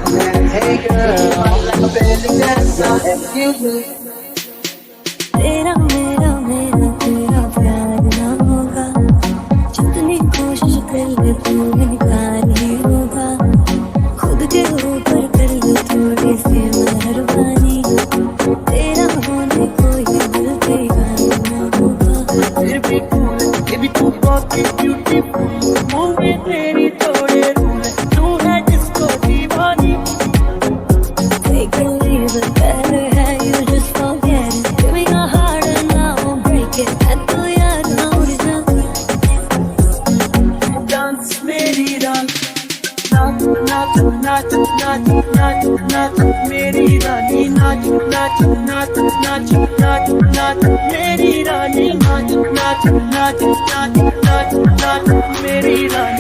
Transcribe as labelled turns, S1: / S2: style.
S1: Hey girl, like a belly dancer. Excuse me.
S2: तेरा मेरा मेरा तेरा प्यार ना होगा, जितनी कोशिश कर ले तू इनकार ही होगा। खुद के ऊपर कर ले थोड़ी सी मेहरबानी, तेरा होने को ये दिल बेगाना ना होगा।
S1: फिर भी cool, ये भी तू बहुत beautiful. मूवी तेरी थोड़े रूल, तू है जिसको दीवानी.
S2: Take it, leave it, better have you just forget it. Give me your heart and I won't break it. I do यार ना उड़ जा।
S1: Dance मेरी dance, नाच नाच नाच नाच नाच नाच मेरी रानी. नाच नाच नाच नाच नाच नाच मेरी रानी. नाच नाच नाच नाच नाच नाच मेरी रानी.